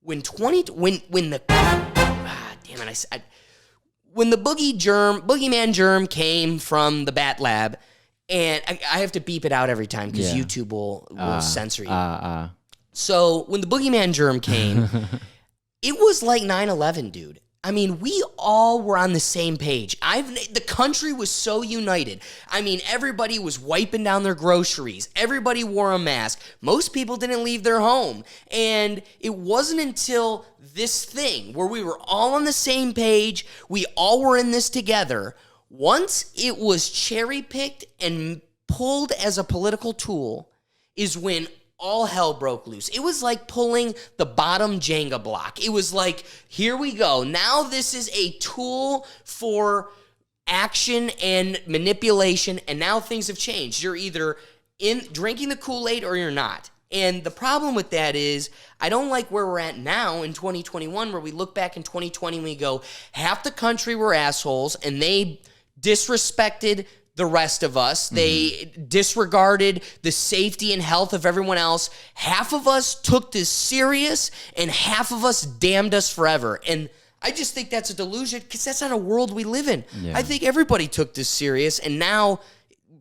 when when the BoogeyMan Germ came from the Bat Lab, and I have to beep it out every time because YouTube will censor you. So when the BoogeyMan Germ came, it was like 9/11, dude. I mean, we all were on the same page. The country was so united. I mean, everybody was wiping down their groceries. Everybody wore a mask. Most people didn't leave their home. And it wasn't until this thing where we were all on the same page, we all were in this together. Once it was cherry-picked and pulled as a political tool is when all hell broke loose. It was like pulling the bottom Jenga block. It was like, here we go. Now this is a tool for action and manipulation, and now things have changed. You're either drinking the Kool-Aid or you're not. And the problem with that is, I don't like where we're at now in 2021, where we look back in 2020 and we go, half the country were assholes, and they disrespected the rest of us. They disregarded the safety and health of everyone else. Half of us took this serious, and half of us damned us forever. And I just think that's a delusion, because that's not a world we live in. Yeah. I think everybody took this serious, and now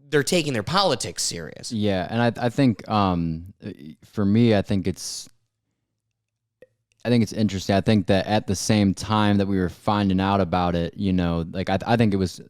they're taking their politics serious. Yeah, and I think for me, I think it's interesting. I think that at the same time that we were finding out about it, you know, like I think it was,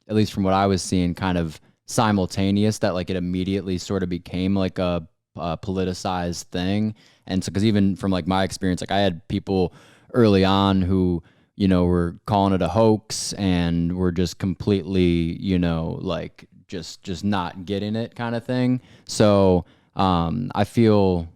at least from what I was seeing, kind of simultaneous, that like it immediately sort of became like a politicized thing. And so, because even from like my experience, like I had people early on who, you know, were calling it a hoax and were just completely, you know, like just not getting it kind of thing. So I feel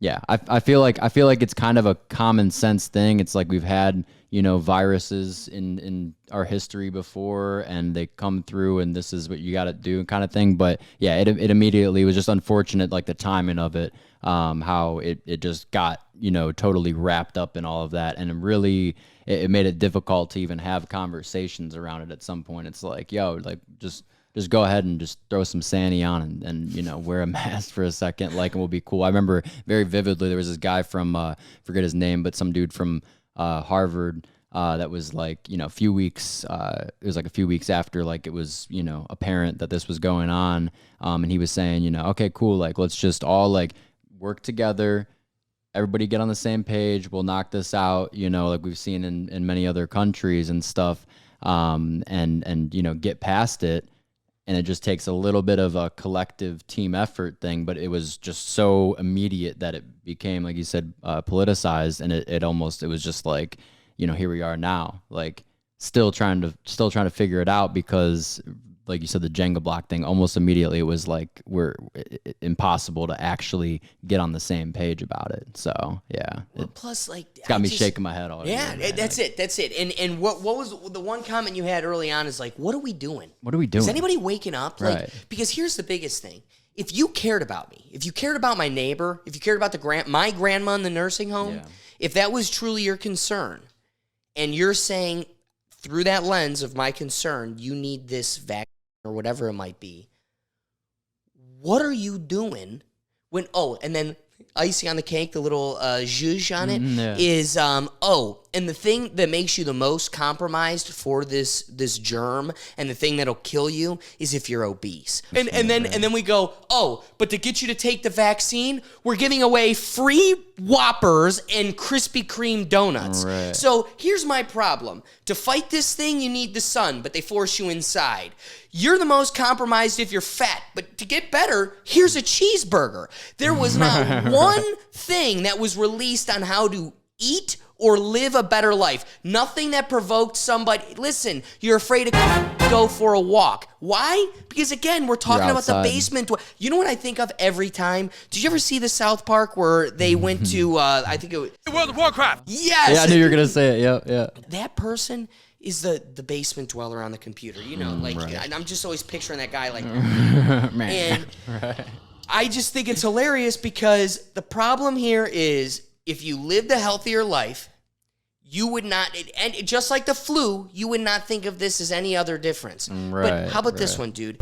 like it's kind of a common sense thing. It's like we've had, you know, viruses in our history before, and they come through, and this is what you got to do kind of thing. But yeah, it immediately was just unfortunate, like the timing of it, how it just got, you know, totally wrapped up in all of that. And it made it difficult to even have conversations around it at some point. It's like, yo, like just go ahead and just throw some Sandy on and you know, wear a mask for a second, like, and we'll be cool. I remember very vividly, there was this guy from, forget his name, but some dude from Harvard that was like, you know, a few weeks after, like, it was, you know, apparent that this was going on, and he was saying, you know, okay, cool, like, let's just all like work together, everybody get on the same page, we'll knock this out, you know, like we've seen in many other countries and stuff, and you know, get past it. And it just takes a little bit of a collective team effort thing, but it was just so immediate that it became, like you said, politicized, and it was just like, you know, here we are now, like still trying to figure it out, because like you said, the Jenga block thing, almost immediately it was like impossible to actually get on the same page about it. So yeah, plus like it's got me shaking my head already. Yeah, that's it. And what was the one comment you had early on is like, what are we doing? What are we doing? Is anybody waking up? Right. Like, because here's the biggest thing: if you cared about me, if you cared about my neighbor, if you cared about my grandma in the nursing home, if that was truly your concern, and you're saying through that lens of my concern, you need this vaccine or whatever it might be, what are you doing when, and then icing on the cake, the little zhuzh on it, is, and the thing that makes you the most compromised for this germ, and the thing that'll kill you, is if you're obese. And then we go, but to get you to take the vaccine, we're giving away free Whoppers and Krispy Kreme donuts. Right. So here's my problem. To fight this thing, you need the sun, but they force you inside. You're the most compromised if you're fat, but to get better, here's a cheeseburger. There was not one thing that was released on how to eat or live a better life. Nothing that provoked somebody. Listen, you're afraid to go for a walk. Why? Because again, we're talking about the basement. You know what I think of every time? Did you ever see the South Park where they went to, I think it was World of Warcraft? Yes! Yeah, I knew you were going to say it. Yeah. That person is the basement dweller on the computer. You know, like, right. I'm just always picturing that guy like that. And right. I just think it's hilarious, because the problem here is, if you lived a healthier life, you would not, and just like the flu, you would not think of this as any other difference. Right, but how about this one, dude?